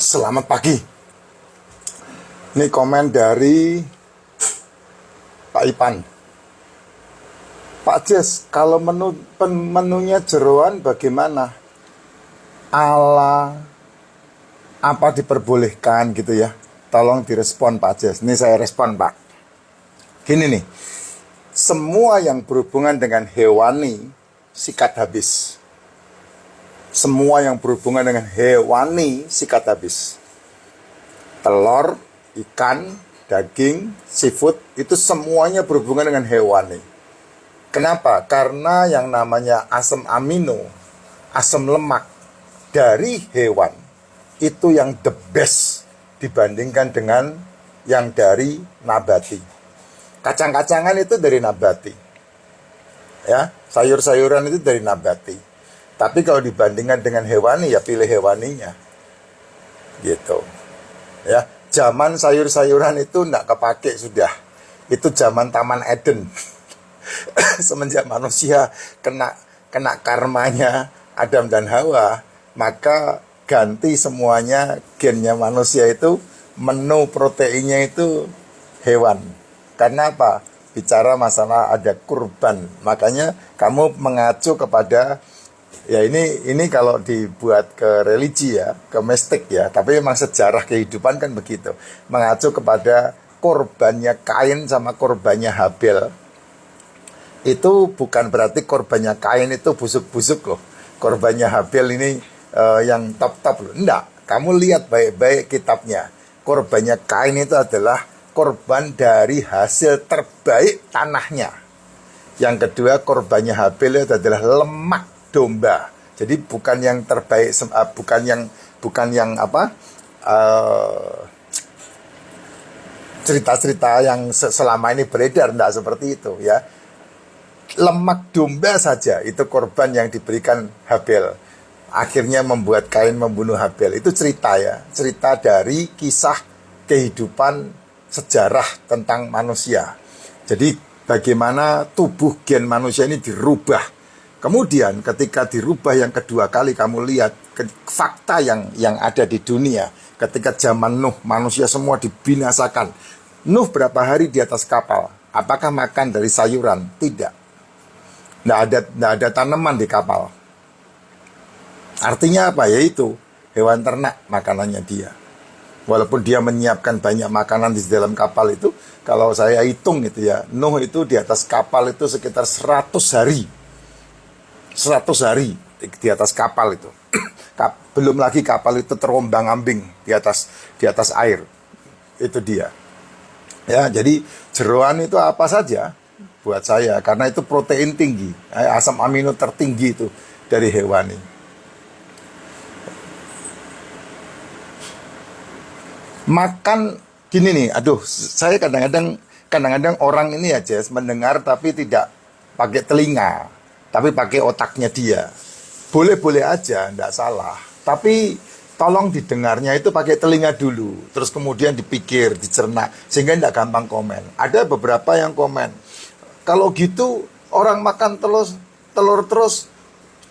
Selamat pagi. Ini komen dari Pak Ipan. Pak Jes, kalau menunya jeroan bagaimana? Ala apa diperbolehkan gitu ya? Tolong direspon Pak Jes. Ini saya respon Pak. Gini nih, semua yang berhubungan dengan hewani sikat habis. Semua yang berhubungan dengan hewani sikat habis. Telur, ikan, daging, seafood, itu semuanya berhubungan dengan hewani. Kenapa? Karena yang namanya asam amino, asam lemak dari hewan, itu yang the best dibandingkan dengan yang dari nabati. Kacang-kacangan itu dari nabati. Ya, sayur-sayuran itu dari nabati. Tapi kalau dibandingkan dengan hewani, ya pilih hewaninya. Gitu. Ya, zaman sayur-sayuran itu enggak kepake sudah. Itu zaman Taman Eden. Semenjak manusia kena karmanya Adam dan Hawa, maka ganti semuanya gennya manusia itu, menu proteinnya itu hewan. Karena apa? Bicara masalah ada kurban. Makanya kamu mengacu kepada, ya ini kalau dibuat ke religi ya, ke mistik ya, tapi memang sejarah kehidupan kan begitu. Mengacu kepada korbannya Kain sama korbannya Habel. Itu bukan berarti korbannya Kain itu busuk-busuk loh. Korbannya Habel ini yang top-top loh. Enggak, kamu lihat baik-baik kitabnya. Korbannya Kain itu adalah korban dari hasil terbaik tanahnya. Yang kedua, korbannya Habel itu adalah lemak domba. Jadi bukan yang terbaik, bukan yang apa, cerita-cerita yang selama ini beredar, enggak seperti itu ya. Lemak domba saja itu korban yang diberikan Habel. Akhirnya membuat Kain membunuh Habel. Itu cerita ya, cerita dari kisah kehidupan sejarah tentang manusia. Jadi bagaimana tubuh gen manusia ini dirubah. Kemudian ketika dirubah yang kedua kali, kamu lihat fakta yang ada di dunia. Ketika zaman Nuh, manusia semua dibinasakan. Nuh berapa hari di atas kapal? Apakah makan dari sayuran? Tidak. Nggak ada tanaman di kapal. Artinya apa? Yaitu hewan ternak makanannya dia. Walaupun dia menyiapkan banyak makanan di dalam kapal itu, kalau saya hitung itu ya, Nuh itu di atas kapal itu sekitar 100 hari. 100 hari di atas kapal itu. Belum lagi kapal itu terombang-ambing di atas air. Itu dia. Ya, jadi jeroan itu apa saja buat saya, karena itu protein tinggi, asam amino tertinggi itu dari hewani. Makan gini nih, aduh, saya kadang-kadang orang ini ya Jess, mendengar tapi tidak pakai telinga, tapi pakai otaknya dia. Boleh-boleh aja, enggak salah. Tapi tolong didengarnya itu pakai telinga dulu, terus kemudian dipikir, dicerna, sehingga enggak gampang komen. Ada beberapa yang komen, kalau gitu orang makan telur terus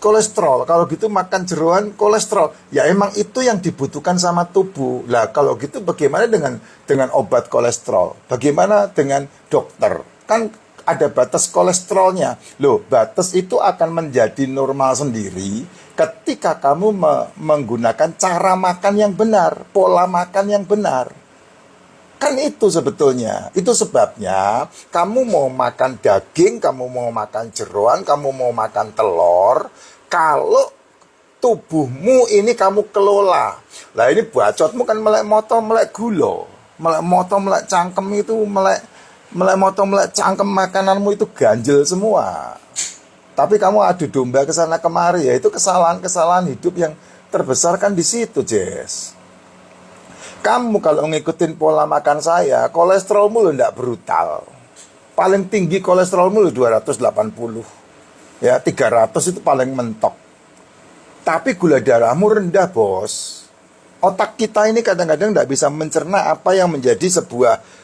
kolesterol, kalau gitu makan jeroan kolesterol. Ya emang itu yang dibutuhkan sama tubuh. Lah kalau gitu bagaimana dengan obat kolesterol? Bagaimana dengan dokter? Kan ada batas kolesterolnya. Loh, batas itu akan menjadi normal sendiri ketika kamu menggunakan cara makan yang benar, pola makan yang benar. Kan itu sebetulnya. Itu sebabnya kamu mau makan daging, kamu mau makan jeroan, kamu mau makan telur, kalau tubuhmu ini kamu kelola. Lah ini bacotmu kan melek moto melek gulo, melek moto melek cangkem itu melek moto melek cangkem makananmu itu ganjel semua. Tapi kamu adu domba ke sana kemari, ya itu kesalahan-kesalahan hidup yang terbesar kan di situ, Jess. Kamu kalau ngikutin pola makan saya, kolesterolmu lo ndak brutal. Paling tinggi kolesterolmu lo 280. Ya, 300 itu paling mentok. Tapi gula darahmu rendah, bos. Otak kita ini kadang-kadang ndak bisa mencerna apa yang menjadi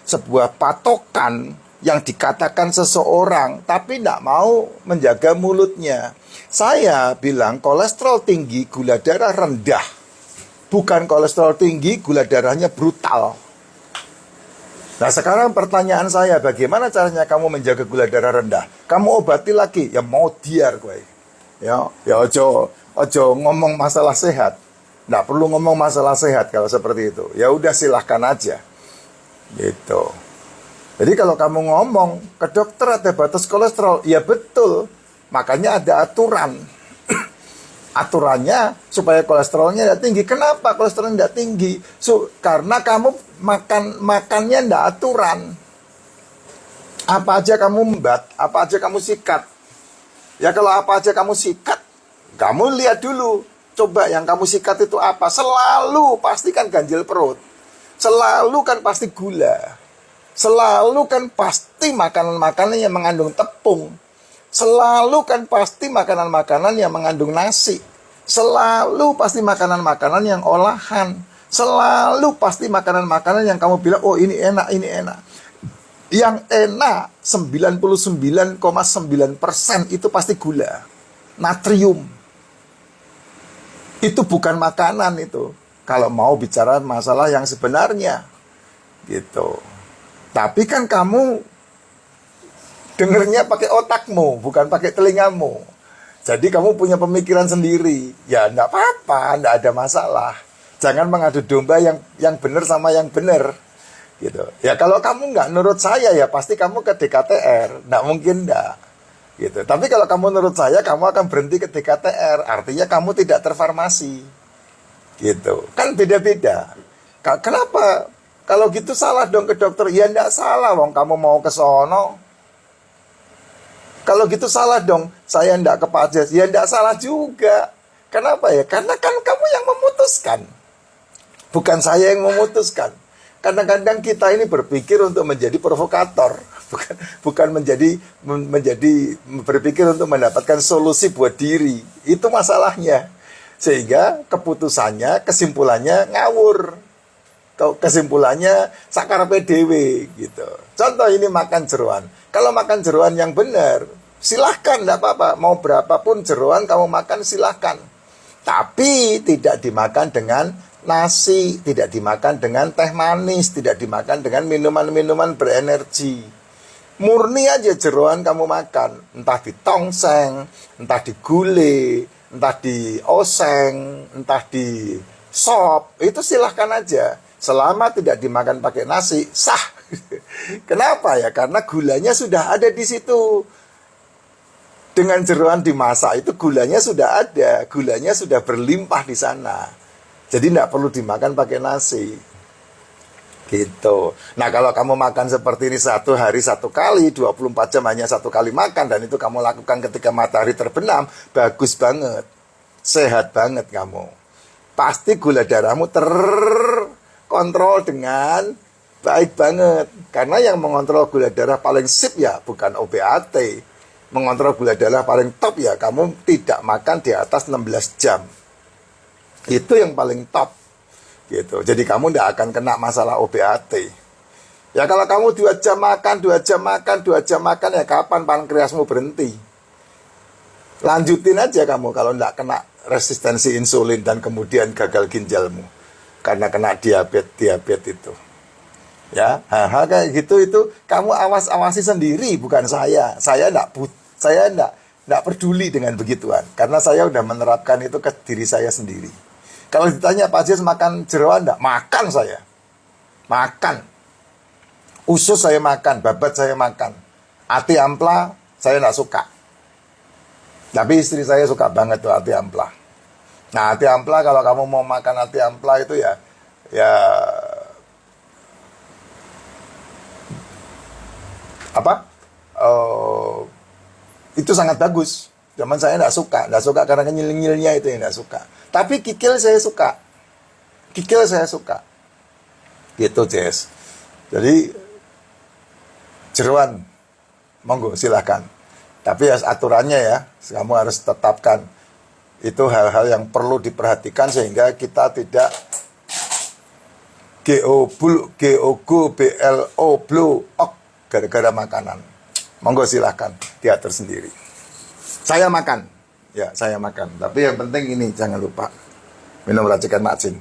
sebuah patokan yang dikatakan seseorang, tapi ndak mau menjaga mulutnya. Saya bilang kolesterol tinggi, gula darah rendah. Bukan kolesterol tinggi, gula darahnya brutal. Nah sekarang pertanyaan saya, bagaimana caranya kamu menjaga gula darah rendah? Kamu obati lagi, ya mau diar gue. Ya ojo ngomong masalah sehat. Nggak perlu ngomong masalah sehat kalau seperti itu. Ya udah silahkan aja. Gitu. Jadi kalau kamu ngomong ke dokter ada batas kolesterol, ya betul. Makanya ada aturan. Aturannya supaya kolesterolnya tidak tinggi. Kenapa kolesterolnya tidak tinggi? Karena kamu makannya tidak aturan. Apa aja kamu membat, apa aja kamu sikat. Ya kalau apa aja kamu sikat, kamu lihat dulu. Coba yang kamu sikat itu apa? Selalu pasti kan ganjil perut. Selalu kan pasti gula. Selalu kan pasti makanan-makanan yang mengandung tepung. Selalu kan pasti makanan-makanan yang mengandung nasi. Selalu pasti makanan-makanan yang olahan. Selalu pasti makanan-makanan yang kamu bilang, oh ini enak, ini enak. Yang enak 99,9% itu pasti gula. Natrium. Itu bukan makanan itu. Kalau mau bicara masalah yang sebenarnya. Gitu. Tapi kan kamu dengernya pakai otakmu, bukan pakai telingamu. Jadi kamu punya pemikiran sendiri. Ya enggak apa-apa, enggak ada masalah. Jangan mengadu domba yang benar sama yang benar. Gitu. Ya kalau kamu enggak nurut saya, ya pasti kamu ke DKTR. Enggak mungkin enggak. Gitu. Tapi kalau kamu nurut saya, kamu akan berhenti ke DKTR. Artinya kamu tidak terfarmasi. Gitu. Kan beda-beda. Kenapa? Kalau gitu salah dong ke dokter. Ya enggak salah, wong kamu mau ke sono. Kalau gitu salah dong, saya enggak ke Pajes. Ya enggak salah juga. Kenapa ya? Karena kan kamu yang memutuskan. Bukan saya yang memutuskan. Kadang-kadang kita ini berpikir untuk menjadi provokator. Bukan menjadi berpikir untuk mendapatkan solusi buat diri. Itu masalahnya. Sehingga keputusannya, kesimpulannya ngawur. Kesimpulannya sakar PDW gitu. Contoh ini makan jeroan. Kalau makan jeroan yang benar, silahkan, tidak apa-apa. Mau berapapun jeroan kamu makan silahkan. Tapi tidak dimakan dengan nasi, tidak dimakan dengan teh manis, tidak dimakan dengan minuman-minuman berenergi. Murni aja jeroan kamu makan. Entah di tongseng, entah di gulai, entah di oseng, entah di sop. Itu silahkan aja. Selama tidak dimakan pakai nasi, sah. Kenapa ya? Karena gulanya sudah ada di situ. Dengan jeroan dimasak itu gulanya sudah ada. Gulanya sudah berlimpah di sana. Jadi tidak perlu dimakan pakai nasi. Gitu. Nah kalau kamu makan seperti ini 1 hari 1 kali, 24 jam hanya 1 kali makan, dan itu kamu lakukan ketika matahari terbenam, bagus banget. Sehat banget kamu. Pasti gula darahmu terkontrol dengan baik banget. Karena yang mengontrol gula darah paling sip ya bukan OBAT. Mengontrol gula darah paling top ya kamu tidak makan di atas 16 jam. Itu yang paling top. Gitu. Jadi kamu tidak akan kena masalah OBAT. Ya kalau kamu 2 jam makan, 2 jam makan, 2 jam makan, ya kapan pankreasmu berhenti? Lanjutin aja kamu kalau tidak kena resistensi insulin dan kemudian gagal ginjalmu. Karena kena diabetes itu. Ya, hal-hal kayak gitu itu kamu awasi sendiri, bukan saya. Saya enggak peduli dengan begituan. Karena saya udah menerapkan itu ke diri saya sendiri. Kalau ditanya Pak Jes makan jeroan enggak? Makan saya. Makan. Usus saya makan, babat saya makan. Ati ampla saya enggak suka. Tapi istri saya suka banget tuh ati ampla. Nah, ati ampla kalau kamu mau makan ati ampla itu ya itu sangat bagus. Zaman saya enggak suka karena nyil-nyilnya itu yang enggak suka. Tapi kikil saya suka. Gitu, Jess. Jadi jeroan, monggo silakan. Tapi ya aturannya ya, kamu harus tetapkan. Itu hal-hal yang perlu diperhatikan sehingga kita tidak GO-BLO gara-gara makanan. Monggo silakan diatur sendiri. Saya makan. Ya, saya makan. Tapi yang penting ini jangan lupa minum racikan makcin.